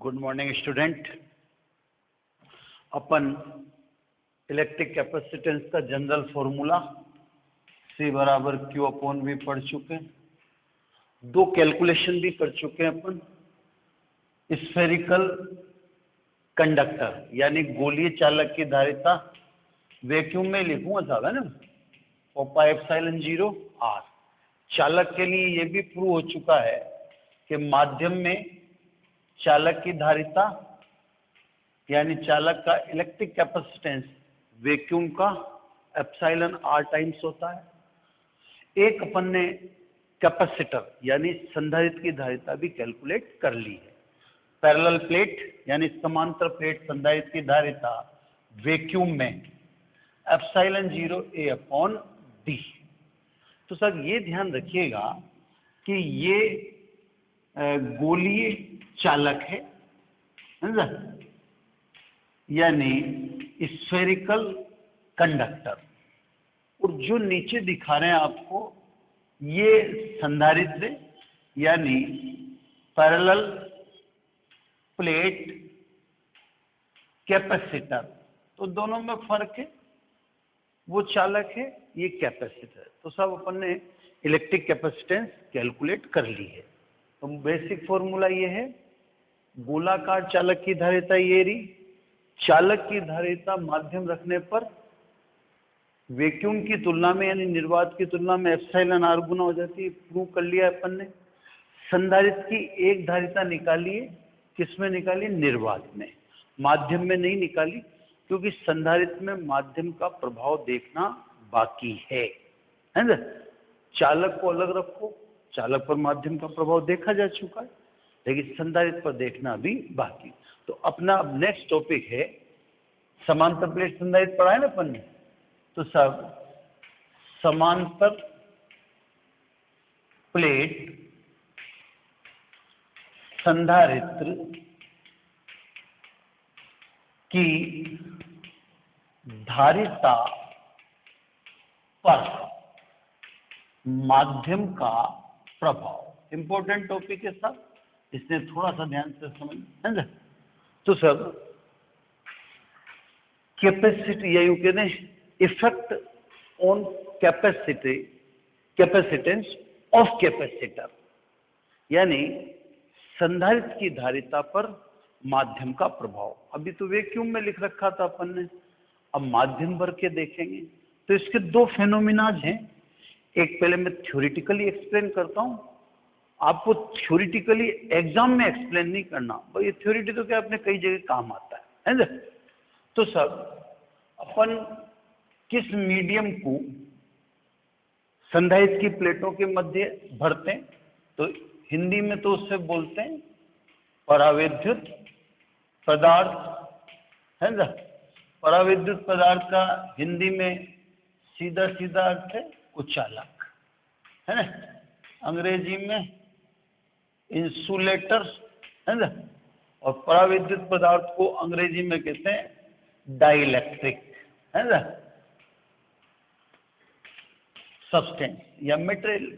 Good morning student. अपन electric capacitance का general formula C बराबर Q अपॉन V पढ़ चुके हैं। दो कैलकुलेशन भी कर चुके हैं अपन। स्फेरिकल कंडक्टर यानी गोलीय चालक की धारिता वैक्यूम में लिखूंगा साहब, है ना, और पाई एप्सिलॉन 0 R। चालक के लिए यह भी प्रूव हो चुका है कि माध्यम में चालक की धारिता यानी चालक का इलेक्ट्रिक कैपेसिटेंस वैक्यूम का एप्सिलॉन R टाइम्स होता है। एक अपन ने कैपेसिटर यानी संधारित्र की धारिता भी कैलकुलेट कर ली है। पैरेलल प्लेट यानी समांतर प्लेट संधारित्र की धारिता वैक्यूम में एप्सिलॉन 0 A अपॉन D। तो सर ये ध्यान रखिएगा कि ये गोलीय चालक है ना, यानी स्फेरिकल कंडक्टर, और जो नीचे दिखा रहे हैं आपको ये संधारित्र यानी पैरेलल प्लेट कैपेसिटर। तो दोनों में फर्क है, वो चालक है, ये कैपेसिटर है। तो सब अपन ने इलेक्ट्रिक कैपेसिटेंस कैलकुलेट कर ली है। तो बेसिक फॉर्मूला ये है, गोलाकार चालक की धारिता ये रही, चालक की धारिता माध्यम रखने पर वैक्यूम की तुलना में यानी निर्वात की तुलना में एप्सिलॉन R गुना हो जाती है। प्रूव कर लिया अपन ने। संधारित्र की एक धारिता निकाली है, किसमें निकाली? निर्वात में। माध्यम में नहीं निकाली, क्योंकि संधारित्र में माध्यम का प्रभाव देखना बाकी है ना। चालक को अलग रखो, चालक पर माध्यम का प्रभाव देखा जा चुका है, लेकिन संधारित्र पर देखना भी बाकी। तो अपना अब नेक्स्ट टॉपिक है समांतर प्लेट संधारित्र पढ़ा है ना अपन ने। तो सब समांतर प्लेट संधारित्र की धारिता पर माध्यम का प्रभाव इंपॉर्टेंट टॉपिक है सब, इसने थोड़ा सा ध्यान से समझ है। तो सब कैपेसिटी या यूं कहते हैं effect on capacity capacitance of capacitor, यानी संधारित्र की धारिता पर माध्यम का प्रभाव। अभी तो वैक्यूम में लिख रखा था अपन ने, अब माध्यम भर के देखेंगे। तो इसके दो फेनोमिनाज हैं। एक पहले मैं थ्योरेटिकली एक्सप्लेन करता हूं, आपको थ्योरेटिकली एग्जाम में एक्सप्लेन नहीं करना भाई, ये थ्योरेटी तो क्या अपने कई जगह काम आता है ना। तो सब अपन किस मीडियम को संधारित्र की प्लेटों के मध्य भरते हैं, तो हिंदी में तो उससे बोलते हैं परावैद्युत पदार्थ, है ना। परावैद्युत पदार्थ का हिंदी में सीधा सीधा अर्थ है कुचालक, है ना। अंग्रेजी में इंसुलेटर, है ना। और परावैद्युत पदार्थ को अंग्रेजी में कहते हैं डाइलेक्ट्रिक, है ना, सब्सटेंस या मटेरियल।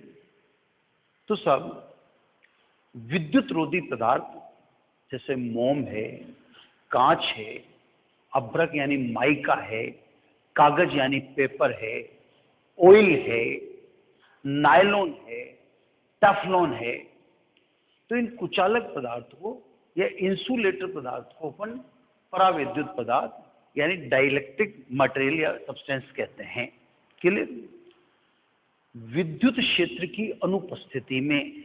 तो सब विद्युत रोधी पदार्थ जैसे मोम है, कांच है, अभ्रक यानी माइका है, कागज यानी पेपर है, ऑयल है, नायलॉन है, टफलॉन है। तो इन कुचालक पदार्थ को या इंसुलेटर पदार्थ को अपन परावैद्युत पदार्थ यानी डाइलेक्ट्रिक मटेरियल या सब्सटेंस कहते हैं। क्लियर? विद्युत क्षेत्र की अनुपस्थिति में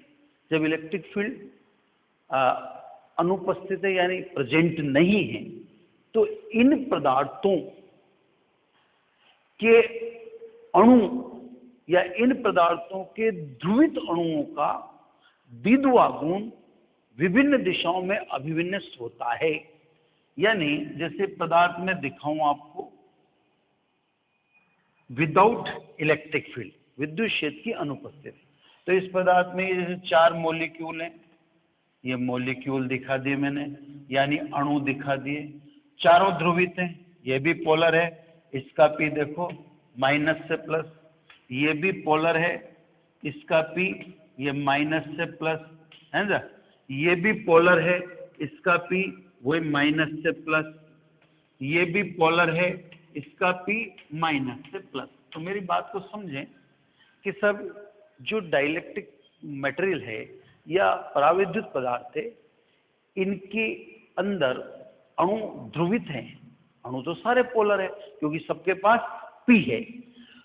जब इलेक्ट्रिक फील्ड अनुपस्थित है यानी प्रेजेंट नहीं है, तो इन पदार्थों के अणु या इन पदार्थों के ध्रुवित अणुओं का विद्युत गुण विभिन्न दिशाओं में अभिविन्यस्त होता है। यानी जैसे पदार्थ में दिखाऊं आपको, विदाउट इलेक्ट्रिक फील्ड विद्युत क्षेत्र की अनुपस्थिति। तो इस पदार्थ में जैसे 4 मॉलिक्यूल हैं, ये मॉलिक्यूल दिखा दिए मैंने, यानी अणु दिखा दिए, चारों ध्रुवित हैं, ये भी पोलर है, इसका P देखो माइनस से प्लस, ये भी पोलर है, इसका P ये माइनस से प्लस, है ना, ये भी पोलर है, इसका P वही माइनस से प्लस, ये भी पोलर है, इसका P माइनस से प्लस। तो मेरी बात को समझें कि सब जो डाइलेक्ट्रिक मटेरियल है या पराविद्युत पदार्थ है, इनके अंदर अणु ध्रुवित हैं। अणु तो सारे पोलर है क्योंकि सबके पास P है,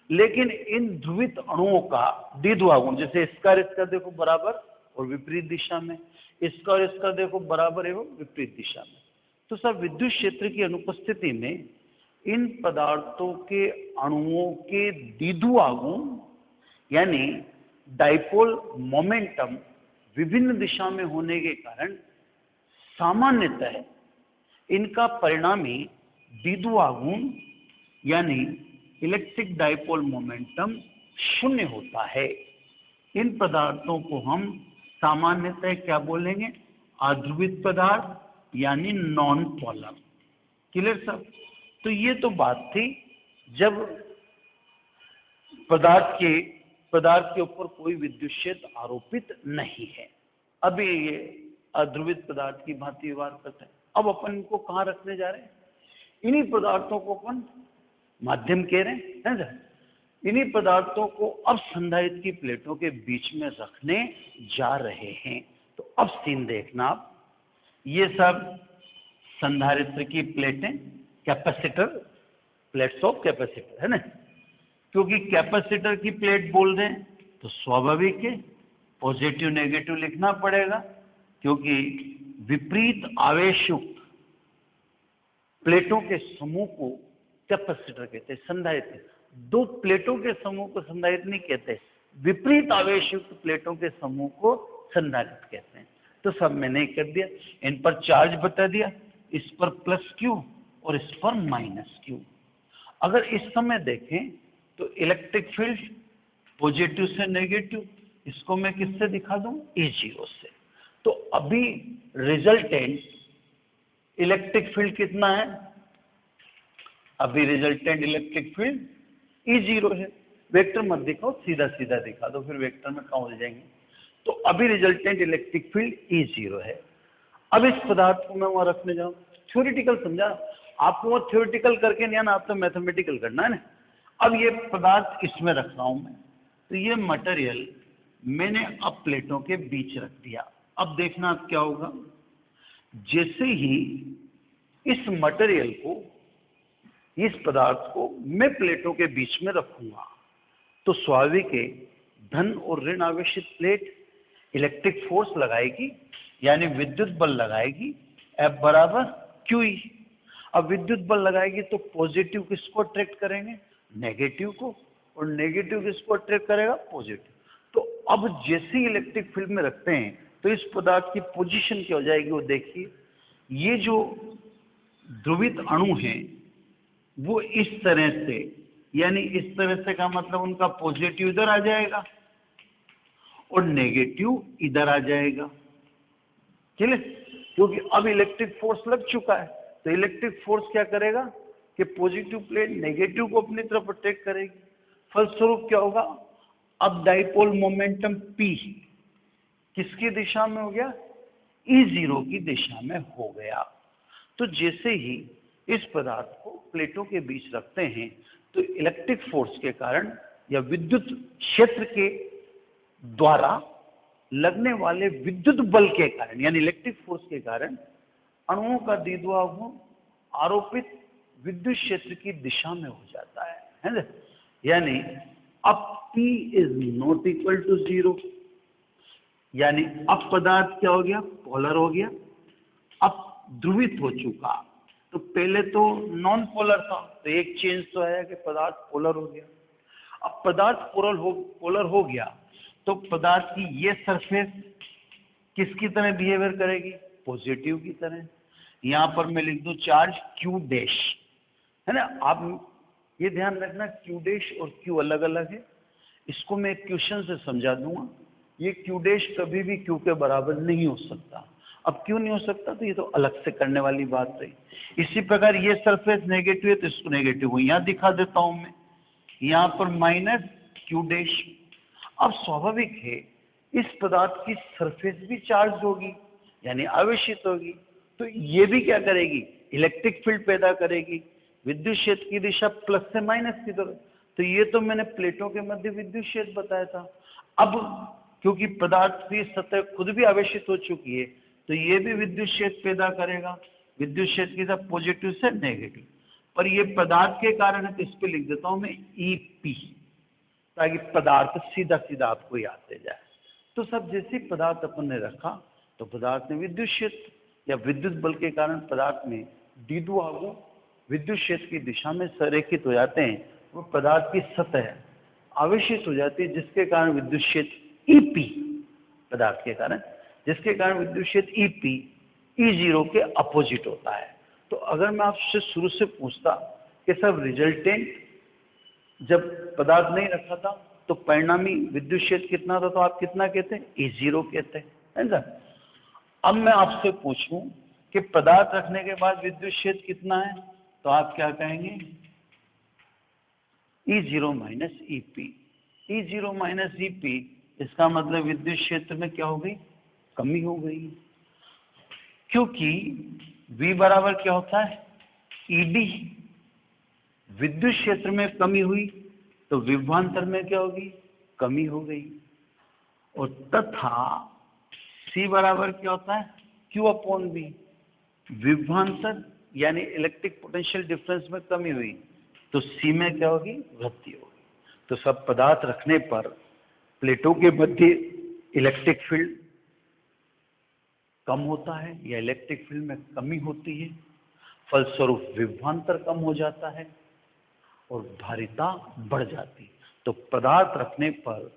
लेकिन इन ध्रुवित अणुओं का द्विध्रुव आघूर्ण, जैसे इसका और इसका देखो बराबर और विपरीत दिशा में, इसका और इसका देखो बराबर एवं विपरीत दिशा में। तो सब विद्युत क्षेत्र की अनुपस्थिति में इन पदार्थों के अणुओं के द्विध्रुव आघूर्ण यानी डाइपोल मोमेंटम विभिन्न दिशा में होने के कारण सामान्यतः इनका परिणामी द्विध्रुव आघूर्ण यानी इलेक्ट्रिक डाइपोल मोमेंटम शून्य होता है। इन पदार्थों को हम सामान्यतः क्या बोलेंगे? अध्रुवित पदार्थ यानी नॉन पोलर। क्लियर सब? तो ये तो बात थी जब पदार्थ के ऊपर कोई विद्युत क्षेत्र आरोपित नहीं है। अभी ये अध्रुवित पदार्थ की भांति व्यवहार करते हैं। अब अपन इनको कहाँ रखने जा रहे हैं? इन्हीं पदार्थों को अपन माध्यम कह रहे हैं ना? इन्हीं पदार्थों को अब संधारित्र की प्लेटों के बीच में रखने जा रहे हैं। तो अब सीन देखना आप, ये सब संधारित्र की प्लेटें, कैपेसिटर, प्लेट्स ऑफ कैपेसिटर है ना? क्योंकि कैपेसिटर की प्लेट बोल दें तो स्वाभाविक है पॉजिटिव नेगेटिव लिखना पड़ेगा, क्योंकि विपरीत आवेश युक्त प्लेटों के समूह को कैपेसिटर कहते हैं, संधारित्र। दो प्लेटों के समूह को संधारित्र नहीं कहते, विपरीत आवेश युक्त प्लेटों के समूह को संधारित्र कहते हैं। तो सब मैंने कर दिया, इन पर चार्ज बता दिया, इस पर प्लस क्यू और इस पर माइनस क्यू। अगर इस समय देखें तो इलेक्ट्रिक फील्ड पॉजिटिव से नेगेटिव, इसको मैं किससे दिखा दूं? E0 से। तो अभी रिजल्टेंट इलेक्ट्रिक फील्ड कितना है? अभी रिजल्टेंट इलेक्ट्रिक फील्ड E0 है। वेक्टर मत दिखाओ, सीधा सीधा दिखा दो, फिर वेक्टर में कहाँ उलझ जाएंगे। तो अभी रिजल्टेंट इलेक्ट्रिक फील्ड E0 है। अब इस पदार्थ को मैं वहां रखने जाऊं, थ्योरेटिकल समझा आपको, वो थ्योरेटिकल करके नहीं आना, आप तो मैथमेटिकल करना है ना। अब ये पदार्थ इसमें रख रहा हूं मैं, तो ये मटेरियल मैंने अब प्लेटों के बीच रख दिया। अब देखना अब क्या होगा, जैसे ही इस मटेरियल को, इस पदार्थ को मैं प्लेटों के बीच में रखूंगा तो स्वाभाविक है धन और ऋण आवेशित प्लेट इलेक्ट्रिक फोर्स लगाएगी यानी विद्युत बल लगाएगी, F बराबर QE। अब विद्युत बल लगाएगी तो पॉजिटिव किसको अट्रैक्ट करेंगे? नेगेटिव को, और नेगेटिव किसको अट्रैक्ट करेगा? पॉजिटिव। तो अब जैसे इलेक्ट्रिक फील्ड में रखते हैं तो इस पदार्थ की पोजीशन क्या हो जाएगी? वो देखिए, ये जो ध्रुवित अणु हैं वो इस तरह से, यानी इस तरह से का मतलब उनका पॉजिटिव इधर आ जाएगा और नेगेटिव इधर आ जाएगा। चलिए, क्योंकि अब इलेक्ट्रिक फोर्स लग चुका है, तो इलेक्ट्रिक फोर्स क्या करेगा कि पॉजिटिव प्लेट नेगेटिव को अपनी तरफ अट्रैक्ट करेगी। फलस्वरूप क्या होगा? अब डाइपोल मोमेंटम P किसकी दिशा में हो गया? E0 की दिशा में हो गया। तो जैसे ही इस पदार्थ को प्लेटों के बीच रखते हैं तो इलेक्ट्रिक फोर्स के कारण या विद्युत क्षेत्र के द्वारा लगने वाले विद्युत बल के कारण यानी इलेक्ट्रिक फोर्स के कारण अणुओं का द्विध्रुव आघूर्ण आरोपित विद्युत क्षेत्र की दिशा में हो जाता है ना? यानी अब P is not equal to 0, यानी अब पदार्थ क्या हो गया? पोलर हो गया, अब ध्रुवित हो चुका। तो पहले तो नॉन पोलर था, तो एक चेंज तो है कि पदार्थ पोलर हो गया। अब पदार्थ पोलर हो गया तो पदार्थ की ये सरफेस किसकी तरह बिहेवियर करेगी? पॉजिटिव की तरह। यहां पर मैं लिख दूं चार्ज Q डैश, है ना? आप ये ध्यान रखना Q डैश और Q अलग अलग है। इसको मैं एक क्वेश्चन से समझा दूंगा। ये Q डैश कभी भी Q के बराबर नहीं हो सकता। अब क्यों नहीं हो सकता? तो ये तो अलग से करने वाली बात रही। इसी प्रकार ये सरफेस नेगेटिव है तो इसको नेगेटिव को यहां दिखा देता हूं मैं, यहां पर माइनस Q डैश। अब स्वाभाविक है इस पदार्थ की सरफेस भी चार्ज होगी, यानी आवेशित होगी। तो ये भी क्या करेगी, इलेक्ट्रिक फील्ड पैदा करेगी। विद्युत क्षेत्र की दिशा प्लस से माइनस की तरफ। तो ये तो मैंने प्लेटों के मध्य विद्युत क्षेत्र बताया था। अब क्योंकि पदार्थ की सतह खुद भी आवेशित हो चुकी है, तो ये भी विद्युत क्षेत्र पैदा करेगा। विद्युत क्षेत्र की तरफ पॉजिटिव से नेगेटिव, पर ये पदार्थ के कारण है, तो इस पे लिख देता हूं मैं EP, ताकि पदार्थ सीधा सीधा आपको याद रह जाए। तो सब जैसे पदार्थ अपन ने रखा, तो पदार्थ में विद्युत क्षेत्र या विद्युत बल के कारण पदार्थ में द्विध्रुव विद्युत क्षेत्र की दिशा में संरेखित हो जाते हैं। वो पदार्थ की सतह आवेशित हो जाती है, जिसके कारण विद्युत क्षेत्र EP, पदार्थ के कारण, जिसके कारण विद्युत क्षेत्र EP E0 के अपोजिट होता है। तो अगर मैं आपसे शुरू से पूछता कि सब रिजल्टेंट जब पदार्थ नहीं रखा था तो परिणामी विद्युत क्षेत्र कितना था, तो आप कितना कहते हैं, E0 कहते हैं, है ना। अब मैं आपसे पूछूं कि पदार्थ रखने के बाद विद्युत क्षेत्र कितना है, तो आप क्या कहेंगे, E0 minus EP। E0 minus EP, इसका मतलब विद्युत क्षेत्र में क्या हो गई, कमी हो गई। क्योंकि V बराबर क्या होता है, ED। विद्युत क्षेत्र में कमी हुई तो विभवांतर में क्या होगी, कमी हो गई। और तथा C बराबर क्या होता है, Q/V। विभवांतर यानी इलेक्ट्रिक पोटेंशियल डिफरेंस में कमी हुई तो C में क्या होगी, वृद्धि होगी। तो सब पदार्थ रखने पर प्लेटों के मध्य इलेक्ट्रिक फील्ड कम होता है या इलेक्ट्रिक फील्ड में कमी होती है, फलस्वरूप विभवांतर कम हो जाता है और धारिता बढ़ जाती है। तो पदार्थ रखने पर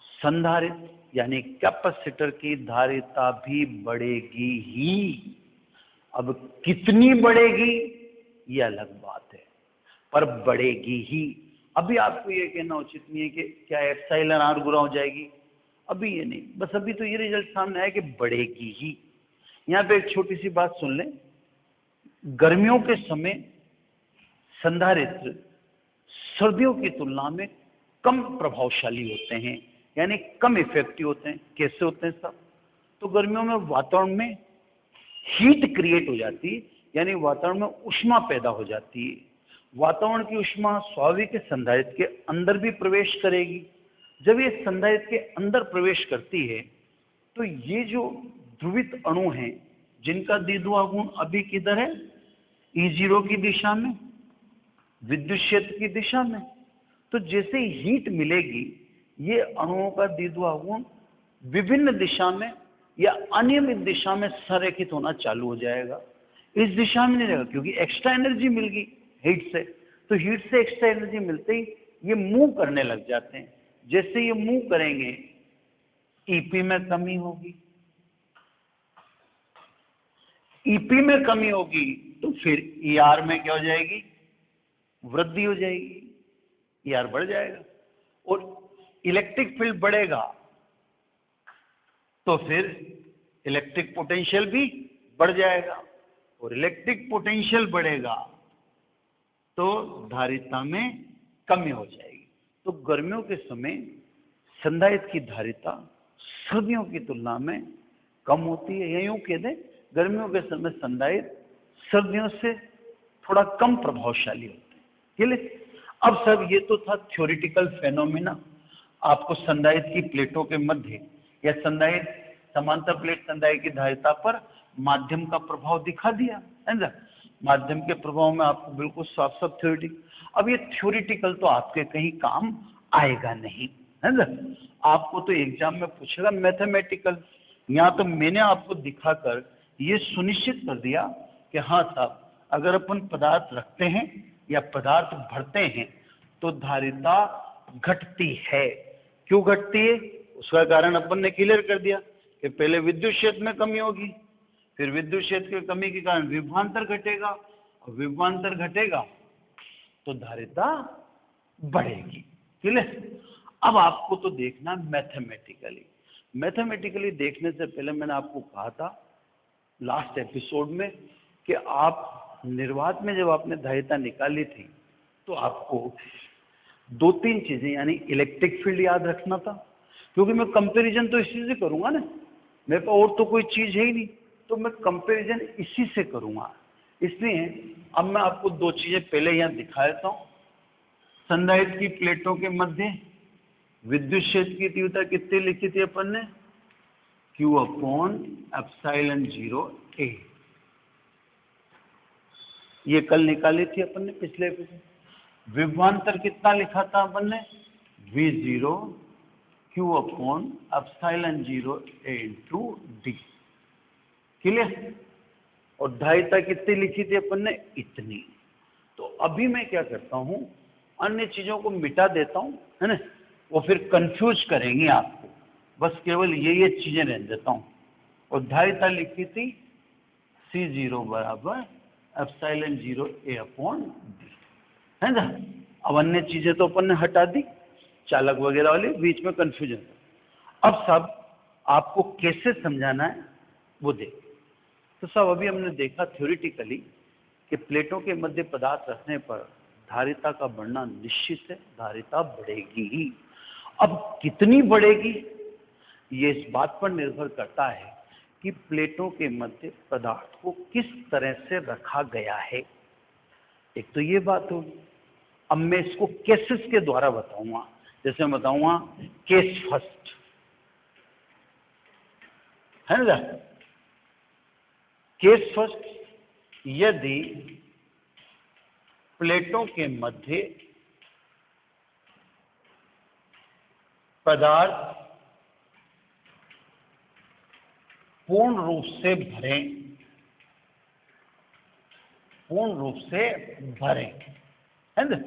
संधारित्र यानी कैपेसिटर की धारिता भी बढ़ेगी ही। अब कितनी बढ़ेगी ये अलग बात है, पर बढ़ेगी ही। अभी आपको ये कहना उचित नहीं है कि क्या एप्सिलॉन R गुना हो जाएगी, अभी ये नहीं, बस अभी तो ये रिजल्ट सामने आया कि बढ़ेगी ही। यहाँ पे एक छोटी सी बात सुन लें, गर्मियों के समय संधारित्र सर्दियों की तुलना में कम प्रभावशाली होते हैं, यानी कम इफेक्टिव होते हैं। कैसे होते हैं सब, तो गर्मियों में वातावरण में हीट क्रिएट हो जाती है, यानी वातावरण में ऊष्मा पैदा हो जाती है। वातावरण की ऊष्मा स्वाभाविक संधारित्र के अंदर भी प्रवेश करेगी। जब ये संधारित्र के अंदर प्रवेश करती है तो ये जो ध्रुवित अणु हैं, जिनका द्विध्रुव गुण अभी किधर है, E0 की दिशा में, विद्युत क्षेत्र की दिशा में, तो जैसे ही हीट मिलेगी ये अणुओं का द्विध्रुव गुण विभिन्न दिशा में या अनियमित दिशा में संरेखित होना चालू हो जाएगा। इस दिशा में नहीं रहेगा, क्योंकि एक्स्ट्रा एनर्जी मिल गई हीट से। तो हीट से एक्स्ट्रा एनर्जी मिलते ही ये मूव करने लग जाते हैं। जैसे ये मूव करेंगे EP में कमी होगी, EP में कमी होगी तो फिर ER में क्या हो जाएगी, वृद्धि हो जाएगी, ER बढ़ जाएगा। और इलेक्ट्रिक फील्ड बढ़ेगा तो फिर इलेक्ट्रिक पोटेंशियल भी बढ़ जाएगा, और इलेक्ट्रिक पोटेंशियल बढ़ेगा तो धारिता में कमी हो जाएगी। तो गर्मियों के समय संधारित्र की धारिता सर्दियों की तुलना में कम होती है, या यूं कह दें गर्मियों के समय संधारित्र सर्दियों से थोड़ा कम प्रभावशाली होते हैं। क्लियर। अब सब ये तो था थ्योरेटिकल फेनोमेना, आपको संधारित्र की प्लेटों के मध्य या संधारित्र समांतर प्लेट संधारित्र की धारिता पर माध्यम का प्रभाव दिखा दिया, है ना। माध्यम के प्रभाव में आपको बिल्कुल साफ साफ थ्योरेटिकल। अब ये थ्योरेटिकल तो आपके कहीं काम आएगा नहीं, है ना। आपको तो एग्जाम में पूछेगा मैथमेटिकल। यहाँ तो मैंने आपको दिखाकर ये सुनिश्चित कर दिया कि हाँ साहब, अगर अपन पदार्थ रखते हैं या पदार्थ भरते हैं तो धारिता घटती है। क्यों घटती है, उसका कारण अपन ने क्लियर कर दिया कि पहले विद्युत क्षेत्र में कमी होगी, फिर विद्युत क्षेत्र की कमी के कारण विभवांतर घटेगा, और विभवांतर घटेगा तो धारिता बढ़ेगी। क्लियर। अब आपको तो देखना मैथमेटिकली। मैथमेटिकली देखने से पहले मैंने आपको कहा था लास्ट एपिसोड में कि आप निर्वात में जब आपने धारिता निकाली थी तो आपको 2-3 चीजें यानी इलेक्ट्रिक फील्ड याद रखना था, क्योंकि मैं कंपैरिजन तो इसी से करूंगा ना। मेरे पास और तो कोई चीज है ही नहीं, तो मैं कंपैरिजन इसी से करूंगा। इसलिए अब मैं आपको दो चीजें पहले यहाँ दिखा देता हूँ। संधारित्र की प्लेटों के मध्य विद्युत क्षेत्र की तीव्रता कितनी लिखी थी अपन ने? Q/ε0A। ये कल निकाली थी अपन ने पिछले एपिसोड। विभवांतर कितना लिखा था अपन ने? V0 Q/ε0A × D। क्लियर? और धारिता कितनी लिखी थी अपन ने? इतनी। तो अभी मैं क्या करता हूं, अन्य चीजों को मिटा देता हूं, है ना, वो फिर कंफ्यूज करेंगे आपको, बस केवल ये चीजें रहने देता हूं। और धारिता लिखी थी C0 ε0A/D, है ना। अब अन्य चीजें तो अपन ने हटा दी, चालक वगैरह वाली, बीच में कंफ्यूजन। अब सब आपको कैसे समझाना है वो देखिए। तो सब अभी हमने देखा थ्योरेटिकली कि प्लेटों के मध्य पदार्थ रखने पर धारिता का बढ़ना निश्चित है, धारिता बढ़ेगी ही। अब कितनी बढ़ेगी ये इस बात पर निर्भर करता है कि प्लेटों के मध्य पदार्थ को किस तरह से रखा गया है। एक तो ये बात होगी। अब मैं इसको केसेस के द्वारा बताऊंगा। जैसे मैं बताऊंगा केस फर्स्ट, है ना। केस फर्स्ट, यदि प्लेटों के मध्य पदार्थ पूर्ण रूप से भरें, है ना।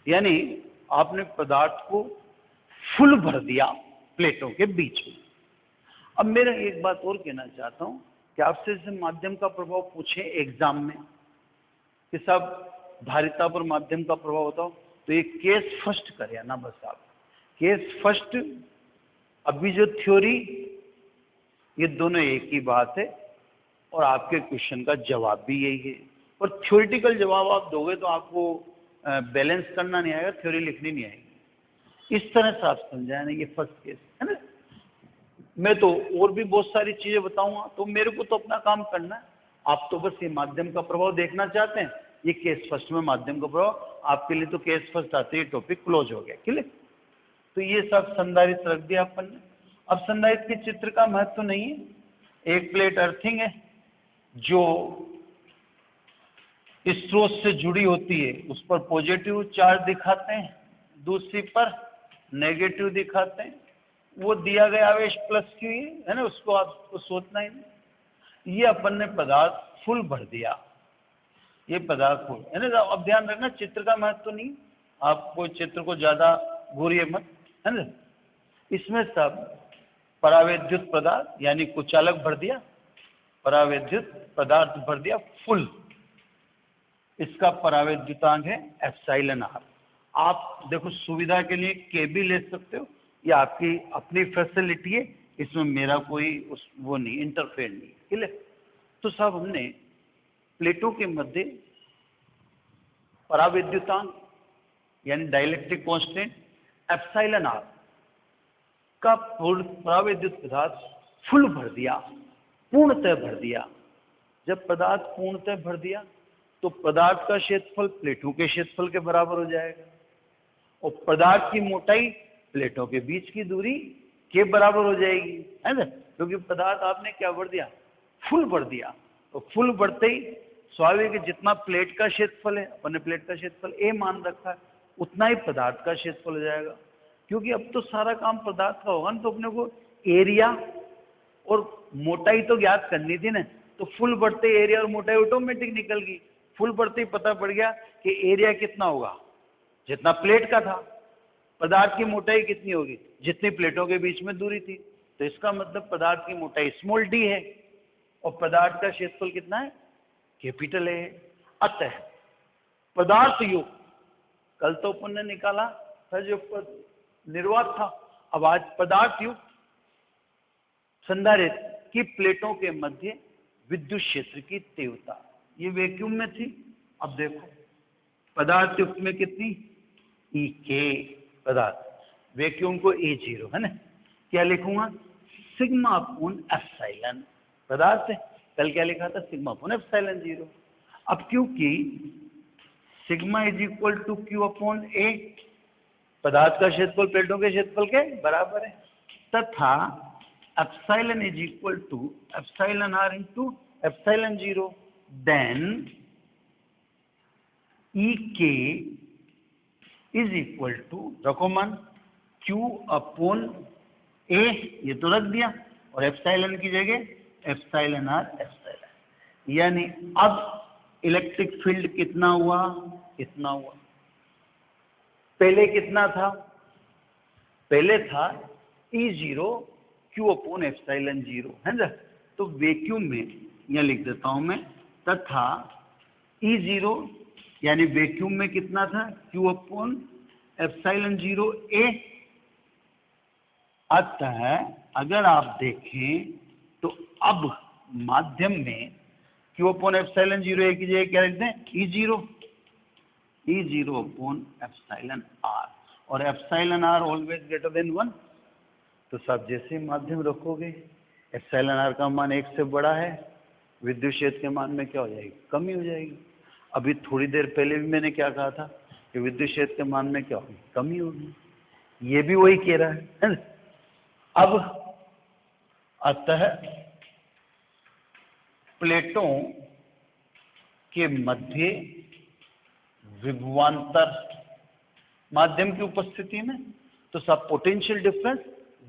यानी आपने पदार्थ को फुल भर दिया प्लेटों के बीच में। अब मेरा एक बात और कहना चाहता हूं कि आपसे जैसे माध्यम का प्रभाव पूछे एग्जाम में कि सब धारिता पर माध्यम का प्रभाव बताओ, तो ये केस फर्स्ट करे ना, बस आप केस फर्स्ट। अभी जो थ्योरी, ये दोनों एक ही बात है और आपके क्वेश्चन का जवाब भी यही है। और थ्योरेटिकल जवाब आप दोगे तो आपको बैलेंस करना नहीं आएगा, थ्योरी लिखनी नहीं आएगी। इस तरह से आप समझाए ना, ये फर्स्ट केस है ना। मैं तो और भी बहुत सारी चीजें बताऊंगा, तो मेरे को तो अपना काम करना है। आप तो बस ये माध्यम का प्रभाव देखना चाहते हैं, ये केस फर्स्ट में माध्यम का प्रभाव आपके लिए तो केस फर्स्ट आते ही टॉपिक क्लोज हो गया। क्लियर? तो ये सब संधारित्र रख दिया अपन ने। अब संधारित्र के चित्र का महत्व नहीं है। एक प्लेट अर्थिंग है जो स्रोत से जुड़ी होती है, उस पर पॉजिटिव चार्ज दिखाते हैं, दूसरी पर नेगेटिव दिखाते हैं। वो दिया गया आवेश प्लस क्यू है ना, उसको आपको सोचना ही नहीं। ये अपन ने पदार्थ फुल भर दिया, ये पदार्थ फुल है ना। अब ध्यान रखना चित्र का महत्व तो नहीं, आप कोई चित्र को ज्यादा घूरिए मत, है ना। इसमें सब परावैद्युत पदार्थ यानी कुचालक भर दिया, परावैद्युत पदार्थ भर दिया फुल। इसका परावैद्युतांक है εr। आप देखो सुविधा के लिए के भी ले सकते हो, ये आपकी अपनी फैसिलिटी है, इसमें मेरा कोई वो नहीं, इंटरफेयर नहीं। क्लियर? तो साहब हमने प्लेटों के मध्य परावैद्युतांक यानी डाइलेक्ट्रिक कांस्टेंट εr का परावैद्युत पदार्थ फुल भर दिया, पूर्णतः भर दिया। जब पदार्थ पूर्णतः भर दिया तो पदार्थ का क्षेत्रफल प्लेटों के क्षेत्रफल के बराबर हो जाएगा और पदार्थ की मोटाई प्लेटों के बीच की दूरी के बराबर हो जाएगी, है ना। क्योंकि पदार्थ आपने क्या भर दिया? फुल भर दिया। तो फुल भरते ही स्वाभाविक है जितना प्लेट का क्षेत्रफल है, अपन ने प्लेट का क्षेत्रफल a मान रखा है, उतना ही पदार्थ का क्षेत्रफल हो जाएगा। क्योंकि अब तो सारा काम पदार्थ का होगा ना, तो अपने को एरिया और मोटाई तो ज्ञात करनी थी ना। तो फुल बढ़ते एरिया और मोटाई ऑटोमेटिक निकल गई। फुल बढ़ते ही पता पड़ गया कि एरिया कितना होगा, जितना प्लेट का था। पदार्थ की मोटाई कितनी होगी, जितनी प्लेटों के बीच में दूरी थी। तो इसका मतलब पदार्थ की मोटाई स्मॉल डी है और पदार्थ का क्षेत्रफल कितना है? कैपिटल ए है। अतः पदार्थ युग, कल तो अपन ने निकाला था जो निर्वात था, अब आज पदार्थ युग संधारित्र की प्लेटों के मध्य विद्युत क्षेत्र की तीव्रता, ये वैक्यूम में थी। अब देखो पदार्थ युक्त में कितनी? E के पदार्थ, वैक्यूम को E0, है ना। क्या लिखूंगा? सिग्मा अपॉन एप्सिलॉन पदार्थ है। कल क्या लिखा था? Sigma upon epsilon 0। अब क्योंकि sigma is equal to Q upon A, पदार्थ का क्षेत्रफल प्लेटों के क्षेत्रफल के बराबर है, तथा epsilon is equal to epsilon R into epsilon 0, then E के इज इक्वल टू, रखो मान, क्यू अपॉन ए, ये तो रख दिया, और एप्सिलॉन की जगह एप्सिलॉन आर एप्सिलॉन, यानी अब इलेक्ट्रिक फील्ड कितना हुआ? इतना हुआ। पहले कितना था? पहले था E0 Q अपॉन एप्सिलॉन 0, है ना? तो वैक्यूम में यह लिख देता हूं मैं, तथा E0 यानी वैक्यूम में कितना था? Q upon epsilon 0 A। अतः अगर आप देखें तो अब माध्यम में Q अपॉन एप्सिलॉन 0 A की जगह क्या लिख दें? E0 अपॉन एप्सिलॉन R, और epsilon R always greater than 1। तो सब जैसे ही माध्यम रखोगे, एप्सिलॉन R का मान 1 से बड़ा है, विद्युत क्षेत्र के मान में क्या हो जाएगी? कमी हो जाएगी। अभी थोड़ी देर पहले भी मैंने क्या कहा था कि विद्युत क्षेत्र के मान में क्या होगी? कमी होगी। ये भी वही कह रहा है ना? अब अतः प्लेटों के मध्य विभवांतर माध्यम की उपस्थिति में, तो सब potential difference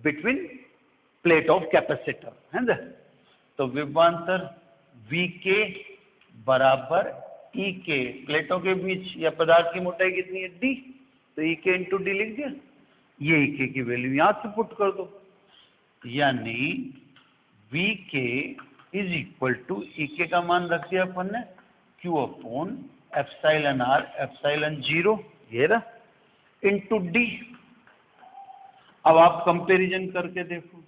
between plate of capacitor, है ना? तो विभवांतर वी के बराबर ई के, प्लेटों के बीच या पदार्थ की मोटाई कितनी है? डी, तो ई के इंटू डी लिख दिया। ये ई के की वैल्यू यहां से पुट कर दो, यानी वी के इज इक्वल टू, ई के का मान रख दिया अपन ने, Q upon epsilon r epsilon 0, ये रहा, इंटू डी। अब आप कंपैरिजन करके देखो,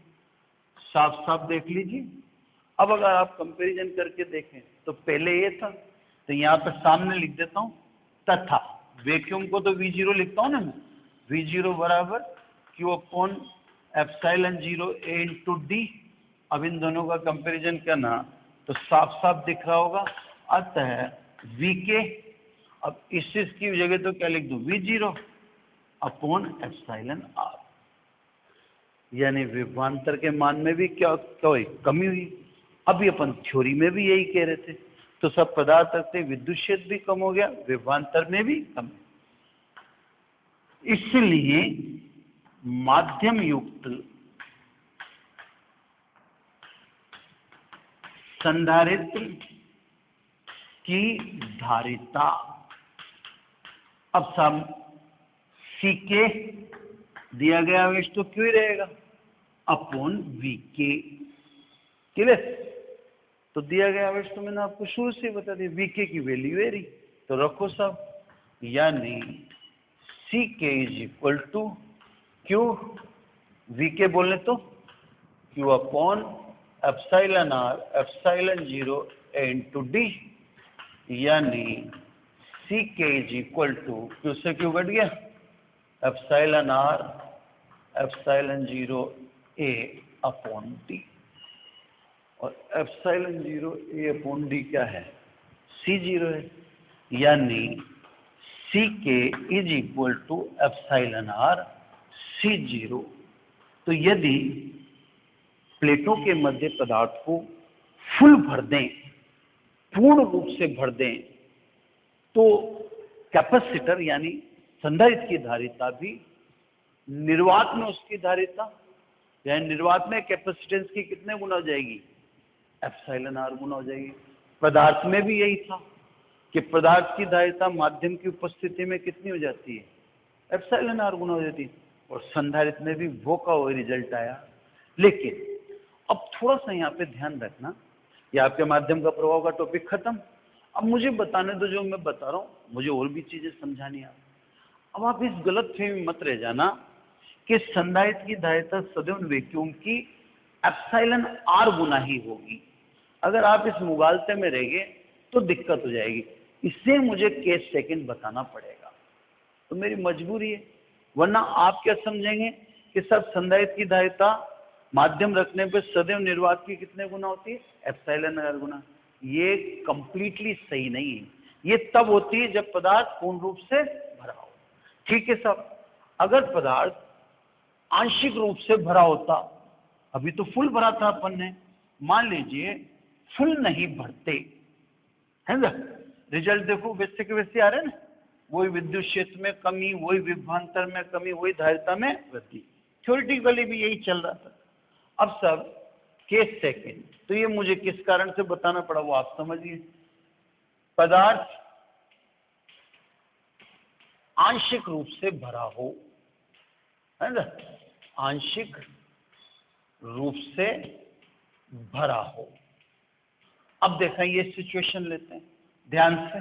साफ साफ देख लीजिए। अब अगर आप कंपैरिजन करके देखें तो पहले ये था, तो यहाँ पे सामने लिख देता हूँ, तथा वैक्यूम को तो V0 लिखता हूँ ना मैं, V0 बराबर Q upon epsilon 0 A into D. अब इन दोनों का कंपैरिजन करना तो साफ साफ दिख रहा होगा। अतः V के, अब इस चीज की जगह तो क्या लिख दूं? V0 अपॉन एप्सिलॉन आर, यानी विभवांतर के मान में भी क्या हुई? कमी हुई। अभी अपन थ्योरी में भी यही कह रहे थे, तो सब पदार्थ रखते विद्युत क्षेत्र भी कम हो गया, विभवांतर में भी कम। इसलिए माध्यम युक्त संधारित्र की धारिता, अब सब सी के दिया गया आवेश तो क्यों ही रहेगा? अपॉन वी के, क्लियर? तो दिया गया आवेश तो मैंने आपको शुरू से बता दिया, वी के की वैल्यू है रही, तो रखो सब, यानी सी के is equal to Q, V के बोले तो Q upon epsilon r epsilon 0 into D, यानी सी के इज इक्वल टू, क्यू से क्यू घट गया, epsilon r epsilon 0 A upon D, और एप्सिलॉन 0 ए अपॉन डी क्या है? C0 है, यानी सी के is equal to epsilon r C0। तो यदि प्लेटों के मध्य पदार्थ को फुल भर दें, पूर्ण रूप से भर दें, तो कैपेसिटर यानी संधारित्र की धारिता भी निर्वात में उसकी धारिता, यानी निर्वात में कैपेसिटेंस की कितने गुना हो जाएगी? एप्सिलॉन आर गुना हो जाएगी। पदार्थ में भी यही था कि पदार्थ की धारिता माध्यम की उपस्थिति में कितनी हो जाती है? एप्सिलॉन आर गुना हो जाती है। और संधारित्र में भी वो का वो रिजल्ट आया। लेकिन अब थोड़ा सा यहाँ पे ध्यान रखना, ये आपके माध्यम का प्रभाव का टॉपिक खत्म। अब मुझे बताने दो जो मैं बता रहा हूँ, मुझे और भी चीजें समझानी है। अब आप इस गलत फहमी मत रह जाना कि संधारित्र की धारिता सदैव वैक्यूम की एप्सिलॉन आर गुना ही होगी। अगर आप इस मुगालते में रह गए तो दिक्कत हो जाएगी। इससे मुझे केस सेकंड बताना पड़ेगा, तो मेरी मजबूरी है। वरना आप क्या समझेंगे कि सब संधारित्र की धारिता माध्यम रखने पे सदैव निर्वात की कितने गुना होती है? एप्सिलॉन आर गुना। ये कंप्लीटली सही नहीं है। ये तब होती है जब पदार्थ पूर्ण रूप से भरा हो। ठीक है साहब, अगर पदार्थ आंशिक रूप से भरा होता, अभी तो फुल भरा था अपन ने, मान लीजिए फुल नहीं भरते, है ना, रिजल्ट देखो वैसे के वैसे आ रहे हैं ना, वही विद्युत क्षेत्र में कमी, वही विभवांतर में कमी, वही धारिता में वृद्धि। थ्योरेटिकली भी यही चल रहा था। अब सब केस सेकेंड, तो ये मुझे किस कारण से बताना पड़ा वो आप समझिए। पदार्थ आंशिक रूप से भरा हो, है ना, आंशिक रूप से भरा हो। अब देखा ये सिचुएशन लेते हैं ध्यान से।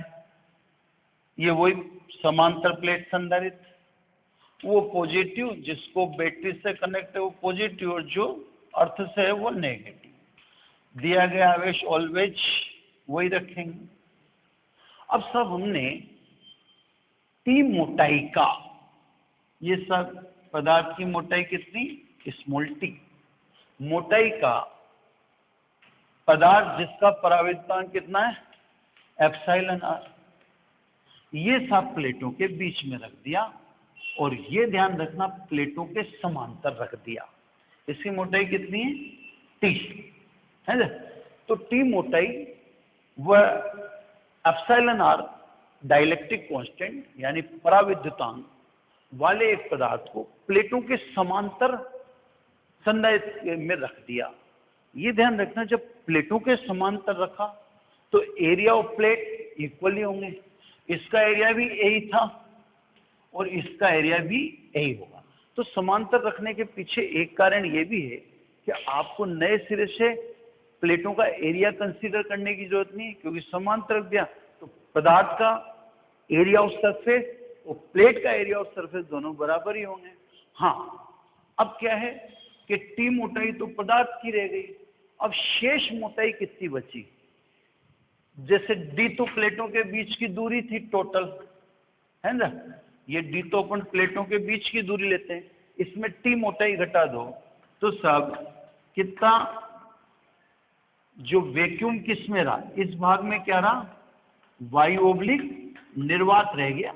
ये वही समांतर प्लेट संधारित्र, वो पॉजिटिव जिसको बैटरी से कनेक्ट है वो पॉजिटिव, और जो अर्थ से है वो नेगेटिव। दिया गया आवेश ऑलवेज वही रखेंगे। अब सब हमने टी मोटाई का, ये सब पदार्थ की मोटाई कितनी? Small T. मोटाई का पदार्थ जिसका परावर्तनांक कितना है? Epsilon r. ये सब प्लेटों के बीच में रख दिया, और ये ध्यान रखना प्लेटों के समांतर रख दिया। इसकी मोटाई कितनी है? टी, है ना। तो टी मोटाई व एप्सिलॉन आर डाइलेक्ट्रिक कांस्टेंट यानी पराविद्युतांक वाले एक पदार्थ को प्लेटों के समांतर संधारित्र में रख दिया। ये ध्यान रखना, जब प्लेटों के समांतर रखा तो एरिया ऑफ प्लेट इक्वली होंगे। इसका एरिया भी यही था और इसका एरिया भी यही होगा। तो समांतर रखने के पीछे एक कारण ये भी है कि आपको नए सिरे से प्लेटों का एरिया कंसीडर करने की जरूरत नहीं है, क्योंकि समांतर रख दिया तो पदार्थ का एरिया ऑफ सरफेस और प्लेट का एरिया ऑफ सरफेस दोनों बराबर ही होंगे। हाँ, अब क्या है कि टी मोटाई तो पदार्थ की रह गई। अब शेष मोटाई कितनी बची? जैसे डी तो प्लेटों के बीच की दूरी थी टोटल, है ना। ये डी तो अपन प्लेटों के बीच की दूरी लेते हैं, इसमें टी मोटाई घटा दो तो सब कितना, जो वैक्यूम किस में रहा? इस भाग में क्या रहा? वायु ओब्लिक निर्वात रह गया।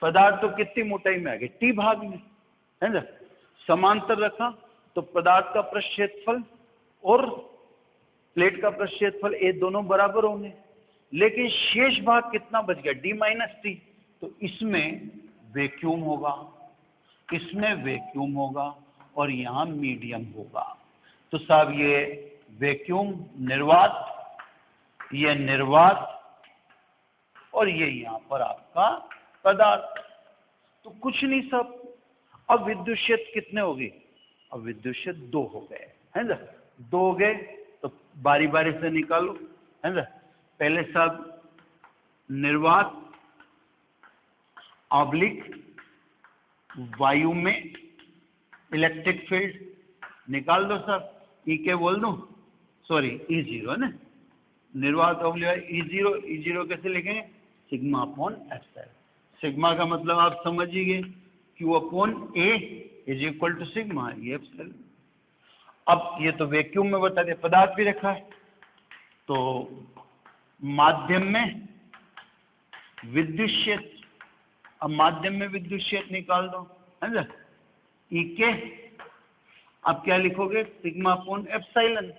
पदार्थ तो कितनी मोटाई में आ गया? टी भाग में, है ना। समांतर रखा तो पदार्थ का पृष्ठ क्षेत्रफल और प्लेट का पृष्ठ क्षेत्रफल ये दोनों बराबर होंगे, लेकिन शेष भाग कितना बच गया? D minus T. तो इसमें वैक्यूम होगा, इसमें वैक्यूम होगा और यहां मीडियम होगा। तो साहब ये वैक्यूम निर्वात, ये निर्वात, और ये यहां पर आपका पदार्थ। तो कुछ नहीं सब। अब विद्युत क्षेत्र कितने हो गए? अब विद्युत क्षेत्र 2 हो गए, है ना। 2 हो गए तो बारी बारी से निकालो, है ना। पहले सब निर्वात ऑब्लिक वायु में इलेक्ट्रिक फील्ड निकाल दो सब। ई के बोल दो, सॉरी E0 ना, निर्वात ऑब्लिक E0। E0 कैसे लिखेंगे? Sigma upon epsilon. सिग्मा का मतलब आप समझ ही गए, Q upon A is equal to sigma, ये एप्सिलॉन। अब ये तो वैक्यूम में बता दिया, पदार्थ भी रखा है। तो माध्यम में विद्युत क्षेत्र, अब माध्यम में विद्युत क्षेत्र निकाल दो, है ना। ई के अब क्या लिखोगे? Sigma upon epsilon.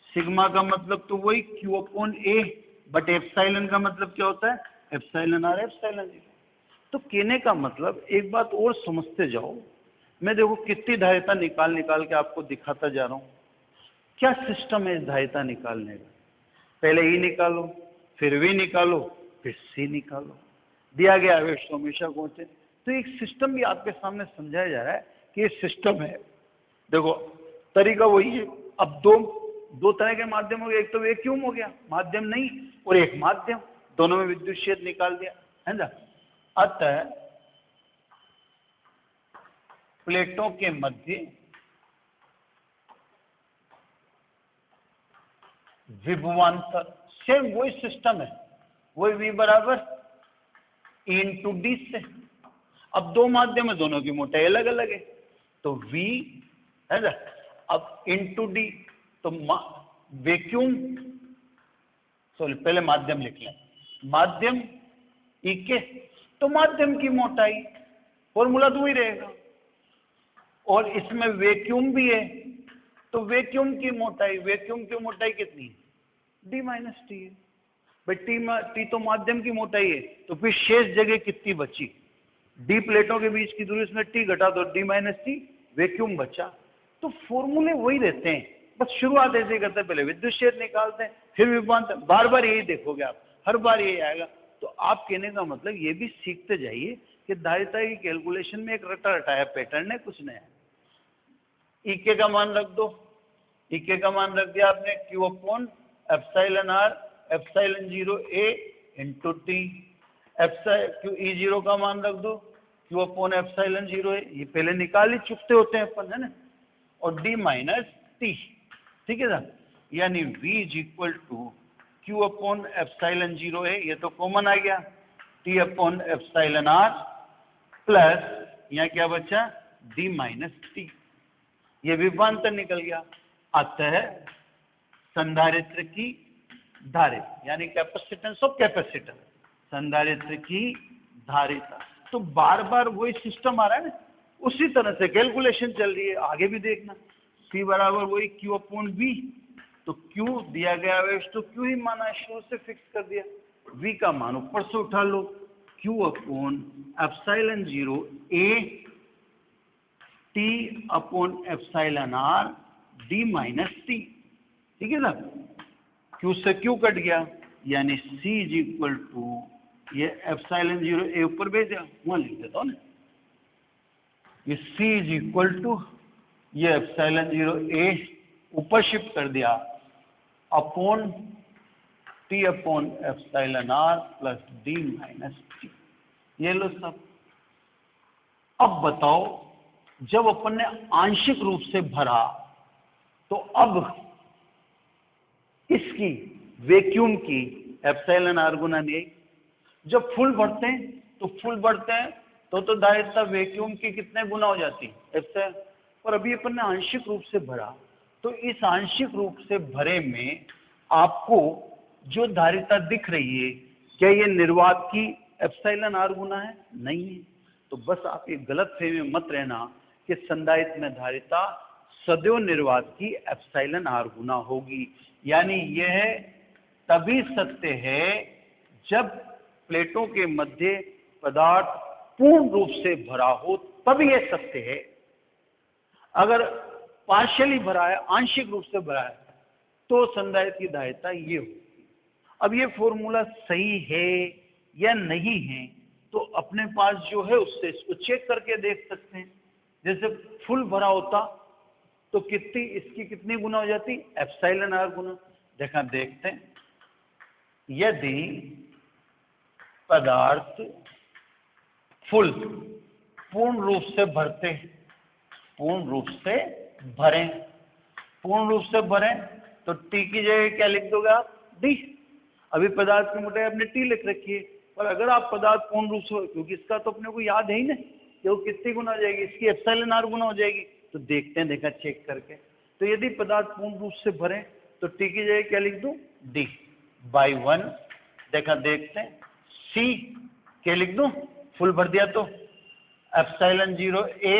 सिग्मा का मतलब तो वही Q upon A, but epsilon का मतलब क्या होता है? Epsilon r epsilon. तो कहने का मतलब एक बात और समझते जाओ। मैं देखो कितनी धारिता निकाल निकाल के आपको दिखाता जा रहा हूँ। क्या सिस्टम है इस धारिता निकालने का? पहले E निकालो, फिर V निकालो, फिर C निकालो। दिया गया आवेश तो हमेशा पहुंचे। तो एक सिस्टम भी आपके सामने समझाया जा रहा है कि ये सिस्टम है। देखो तरीका वही है। अब दो तरह के माध्यम हो गए, एक तो वैक्यूम हो गया माध्यम नहीं, और एक माध्यम, दोनों में विद्युत क्षेत्र निकाल दिया, है ना। अतः प्लेटों के मध्य विभवांतर सेम वही सिस्टम है, वही V बराबर E इंटू डी से। अब दो माध्यम है, दोनों की मोटाई अलग अलग है, तो V, है ना। अब इनटू डी, तो वैक्यूम, सॉरी पहले माध्यम लिख लें, माध्यम ई के, तो माध्यम की मोटाई, फॉर्मूला तो वही रहेगा, और इसमें वैक्यूम भी है, तो वैक्यूम की मोटाई कितनी है, डी माइनस टी है भाई। टी तो माध्यम की मोटाई है, तो फिर शेष जगह कितनी बची, डी प्लेटों के बीच की दूरी, उसमें टी घटा दो, डी माइनस टी, वैक्यूम बचा। तो फॉर्मूले वही रहते हैं, बस शुरुआत ऐसे ही करते हैं, पहले विद्युत क्षेत्र निकालते हैं, फिर विभवांतर, बार बार यही देखोगे आप, हर बार यही आएगा। तो आप कहने का मतलब ये भी सीखते जाइए कि धारिता की कैलकुलेशन में एक रटा रटाया पैटर्न है, कुछ नया। ईके का मान रख दो, ईके का मान रख दिया आपने, Q upon epsilon r epsilon 0 A into T, Q E 0 का मान रख दो, क्यू अपॉन एप्सिलॉन 0 ए, ये पहले निकाल ही चुकते होते हैं अपन, है ना, और डी माइनस टी, ठीक है ना, यानी V is equal to Q upon epsilon 0 A, ये तो कॉमन आ गया, T upon epsilon r plus यहाँ क्या बचा, डी माइनस टी, ये विभवांतर निकल गया। अतः संधारित्र की धारिता, यानी कैपेसिटेंस ऑफ कैपेसिटर, संधारित्र की धारिता। तो बार बार वही सिस्टम आ रहा है ना, उसी तरह से कैलकुलेशन चल रही है, आगे भी देखना। C बराबर वही Q अपॉन V, तो Q दिया गया है तो Q ही माना है, शुरू से फिक्स कर दिया। V का मान ऊपर से उठा लो, Q upon epsilon 0 A T upon epsilon R D minus T, ठीक है ना, Q से Q कट गया, यानी C इज इक्वल टू, ये एप्सिलॉन 0 A ऊपर भेजा, वहां लिख देता हूँ ना, ये C इज इक्वल टू, ये एप्सिलॉन 0 A ऊपर शिफ्ट कर दिया, upon T upon epsilon R plus D minus T, ये लो सब। अब बताओ, जब अपन ने आंशिक रूप से भरा, तो अब इसकी वैक्यूम की एप्सिलॉन R गुना नहीं, जब फुल भरते हैं तो फुल भरते हैं तो धारिता वैक्यूम की कितने गुना हो जाती है, एप्सिलॉन। और अभी अपन ने आंशिक रूप से भरा, तो इस आंशिक रूप से भरे में आपको जो धारिता दिख रही है, क्या ये निर्वात की एप्सिलॉन R गुना है, नहीं है। तो बस आप ये गलत फहमी में मत रहना कि संधारित्र में धारिता सदैव निर्वात की एप्सिलॉन R गुना होगी, यानी यह तभी सत्य है जब प्लेटों के मध्य पदार्थ पूर्ण रूप से भरा हो, तभी यह सत्य है। अगर पार्शियली भरा है, आंशिक रूप से भरा है, तो संधारित्र की धारिता ये होगी। अब ये फॉर्मूला सही है या नहीं है, तो अपने पास जो है उससे इसको चेक करके देख सकते हैं। जैसे फुल भरा होता तो इसकी कितनी गुना हो जाती, एप्सिलॉन R गुना। देखते हैं, यदि पदार्थ पूर्ण रूप से भरते, पूर्ण रूप से भरें तो T की जगह क्या लिख दोगे आप, D। अभी पदार्थ की मोटाई आपने T लिख रखी है, पर अगर आप पदार्थ पूर्ण रूप से, क्योंकि इसका तो अपने को याद है ही ना कि वो कितनी गुना हो जाएगी, इसकी एप्सिलॉन R गुना हो जाएगी। तो देखते हैं, देखा चेक करके, तो यदि पदार्थ पूर्ण रूप से भरे तो T की जगह क्या लिख दूं, D बाई 1। देखते हैं, C क्या लिख दूं, फुल भर दिया तो एप्सिलॉन 0 A,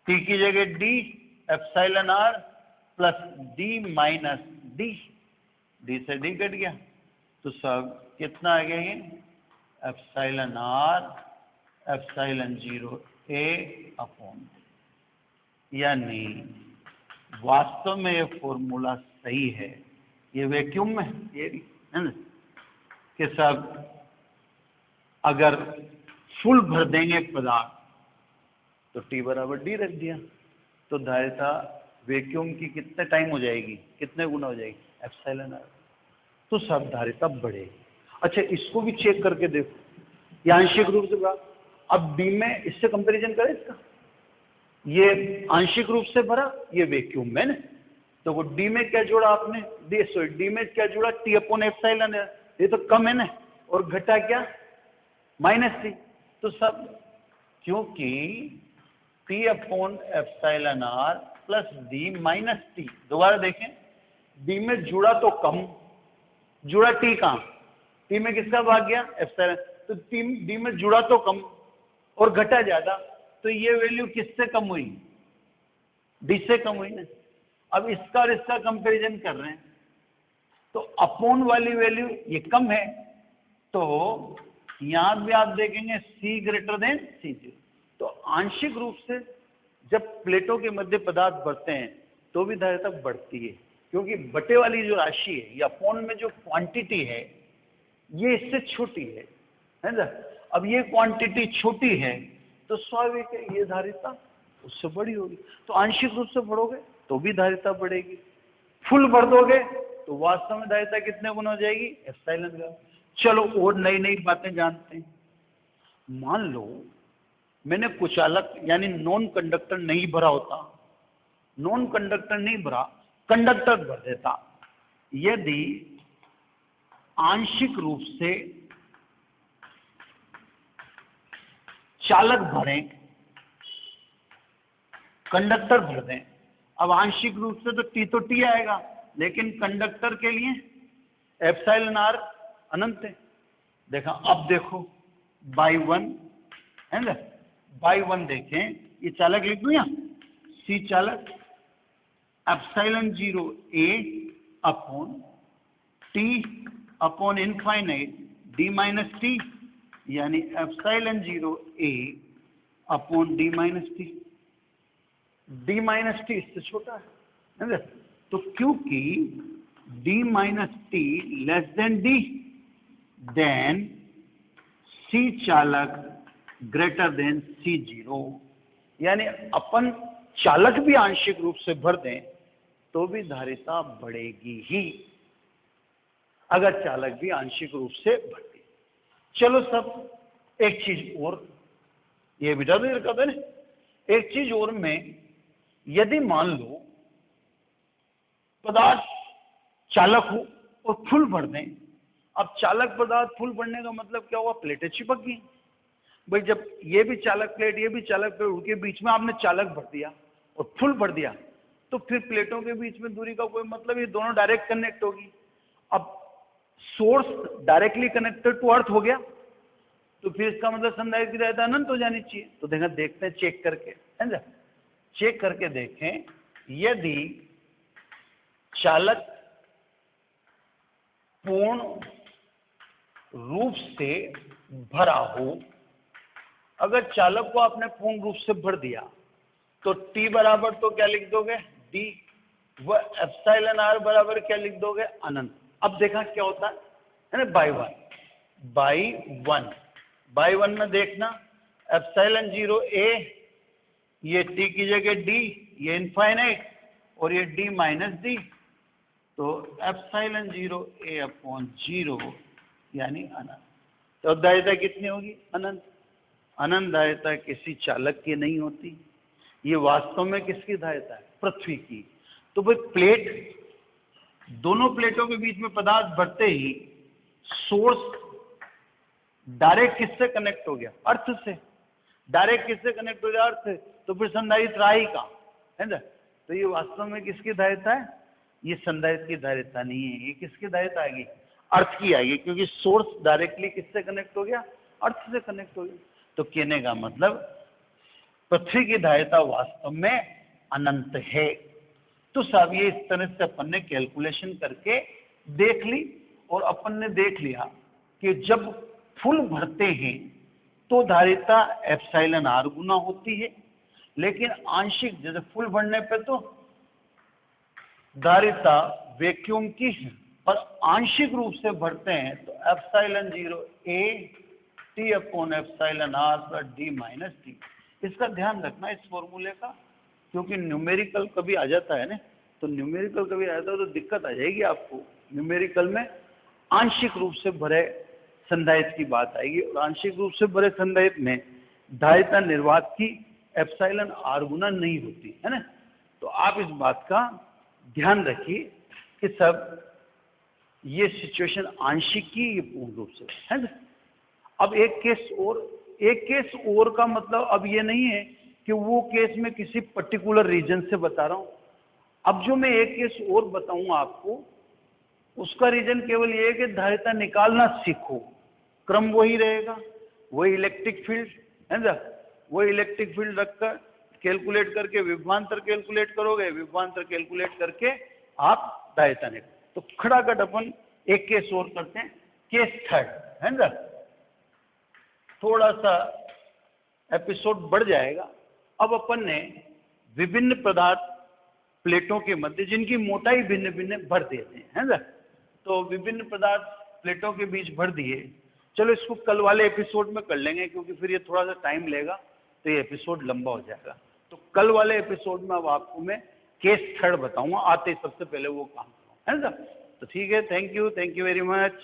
T की जगह D epsilon R plus D minus D, D से D कट गया, तो सब कितना आ गया, ये epsilon R epsilon 0 A upon, यानी वास्तव में ये फॉर्मूला सही है। ये वैक्यूम में ये है ना कि सब अगर फुल भर देंगे पदार्थ तो T बराबर D रख दिया, तो धारिता वैक्यूम की कितने टाइम हो जाएगी, कितने गुना हो जाएगी, एप्सिलॉन R, तो सब धारिता बढ़ेगी। अच्छा, इसको भी चेक करके देखो, ये आंशिक रूप से भरा, अब D में इससे कंपैरिजन करें इसका, ये आंशिक रूप से भरा, ये वैक्यूम में ना, तो वो D में क्या जोड़ा आपने, D में क्या जोड़ा, T अपॉन एप्सिलॉन है, ये तो कम है ना, और घटा क्या, माइनस T। तो सब क्योंकि P upon epsilon r plus D minus T. दोबारा देखें, डी में जुड़ा तो कम, जुड़ा टी कहाँ, टी में किसका भाग गया, एप्सिलॉन। तो डी में जुड़ा तो कम और घटा ज्यादा, तो ये वैल्यू किससे कम हुई, डी से कम हुई ना। अब इसका और इसका कंपैरिजन कर रहे हैं, तो अपॉन वाली वैल्यू ये कम है, तो यहां भी आप देखेंगे C ग्रेटर देन C0। तो आंशिक रूप से जब प्लेटों के मध्य पदार्थ बढ़ते हैं तो भी धारिता बढ़ती है, क्योंकि बटे वाली जो राशि है या अपॉन में जो क्वांटिटी है ये इससे छोटी है ना। अब ये क्वांटिटी छोटी है तो स्वाभाविक है ये धारिता उससे बड़ी होगी। तो आंशिक रूप से बढ़ोगे तो भी धारिता बढ़ेगी, फुल भर दोगे तो वास्तव में धारिता कितने गुना हो जाएगी, एप्सिलॉन का। चलो और नई नई बातें जानते हैं। मान लो मैंने कुचालक यानी नॉन कंडक्टर नहीं भरा होता, नॉन कंडक्टर नहीं भरा, कंडक्टर भर देता। यदि आंशिक रूप से चालक भरें, कंडक्टर भर दें, अब आंशिक रूप से तो टी आएगा, लेकिन कंडक्टर के लिए एप्सिलॉन आर अनंत है। देखा, अब देखो बाई वन है ना, बाई वन देखें, ये चालक लिख दूं यहाँ, सी चालक epsilon 0 A upon T upon infinite D minus T, यानी epsilon 0 A upon D minus T. D minus T इससे छोटा है ना, तो क्योंकि D minus T less than D, then C चालक ग्रेटर देन C0, यानी अपन चालक भी आंशिक रूप से भर दें तो भी धारिता बढ़ेगी ही, अगर चालक भी आंशिक रूप से भर दे। चलो सब, एक चीज और, ये बेटा भी रखा ना, एक चीज और में, यदि मान लो पदार्थ चालक हो और फुल भर दें। अब चालक पदार्थ फुल भरने का मतलब क्या हुआ, प्लेटें चिपक गई भाई। जब ये भी चालक प्लेट, ये भी चालक प्लेट, उनके बीच में आपने चालक भर दिया और फुल भर दिया, तो फिर प्लेटों के बीच में दूरी का कोई मतलब, ये दोनों डायरेक्ट कनेक्ट होगी। अब source directly connected to earth हो गया, तो फिर इसका मतलब संधारित्र की धारिता अनंत हो जानी चाहिए। तो देखते हैं चेक करके, है ना, चेक करके देखें, यदि चालक पूर्ण रूप से भरा हो, अगर चालक को आपने पूर्ण रूप से भर दिया तो T बराबर तो क्या लिख दोगे, D, व एप्सिलॉन आर बराबर क्या लिख दोगे, अनंत। अब देखा क्या होता है ना, बाई वन में देखना, एप्सिलॉन 0 ए, ये T की जगह D, ये इनफाइनाइट, और ये D माइनस डी, तो एप्सिलॉन 0 ए अपॉन 0 यानी अनंत। तो धारिता कितनी होगी, अनंत। अनंत धारिता किसी चालक की नहीं होती, ये वास्तव में किसकी धारिता है, पृथ्वी की। तो भाई प्लेट, दोनों प्लेटों के बीच में पदार्थ भरते ही सोर्स डायरेक्ट किससे कनेक्ट हो गया, अर्थ से। डायरेक्ट किससे कनेक्ट हो गया, अर्थ से, तो फिर संधारित्र राही का, है ना। तो ये वास्तव में किसकी धारिता है, ये संधारित्र की धारिता नहीं है, ये किसकी धारिता आएगी, अर्थ की आएगी, क्योंकि सोर्स डायरेक्टली किससे कनेक्ट हो गया, अर्थ से कनेक्ट हो गया। तो कहने का मतलब पृथ्वी की धारिता वास्तव में अनंत है। तो साहब ये इस तरह से अपन ने कैलकुलेशन करके देख ली, और अपन ने देख लिया कि जब फुल भरते हैं तो धारिता एप्सिलॉन आर गुना होती है, लेकिन आंशिक जैसे फुल भरने पे तो धारिता वैक्यूम की है, और आंशिक रूप से भरते हैं तो epsilon 0 A T upon epsilon r plus D minus T. इसका ध्यान रखना इस फॉर्मूले का, क्योंकि न्यूमेरिकल कभी आ जाता है ना, तो न्यूमेरिकल कभी आ जाता है तो दिक्कत आ जाएगी आपको। न्यूमेरिकल में आंशिक रूप से भरे संधारित्र की बात आएगी, और आंशिक रूप से भरे संधारित्र में धारिता निर्वात की एप्सिलॉन आर गुना नहीं होती है ना। तो आप इस बात का ध्यान रखिए कि सब ये सिचुएशन आंशिक की, ये पूर्ण रूप से, है ना। अब एक केस और का मतलब अब ये नहीं है कि वो केस मैं किसी पर्टिकुलर रीजन से बता रहा हूं। अब जो मैं एक केस और बताऊंगा आपको, उसका रीजन केवल ये है कि धारिता निकालना सीखो। क्रम वही रहेगा, वही इलेक्ट्रिक फील्ड है ना, वही इलेक्ट्रिक फील्ड रखकर कैलकुलेट करके विभवांतर कैलकुलेट करोगे, विभवांतर कैलकुलेट करके आप धारिता निकाल। तो खड़ाखट अपन एक केस और करते हैं, केस थर्ड है ना। थोड़ा सा एपिसोड बढ़ जाएगा। अब अपन ने विभिन्न पदार्थ प्लेटों के मध्य जिनकी मोटाई भिन्न भिन्न भर देते हैं, है ना। तो विभिन्न पदार्थ प्लेटों के बीच भर दिए। चलो इसको कल वाले एपिसोड में कर लेंगे, क्योंकि फिर ये थोड़ा सा टाइम लेगा, तो ये एपिसोड लंबा हो जाएगा। तो कल वाले एपिसोड में अब आपको मैं केस थर्ड बताऊंगा, आते सबसे पहले वो काम करूँ, है ना। तो ठीक है, थैंक यू वेरी मच।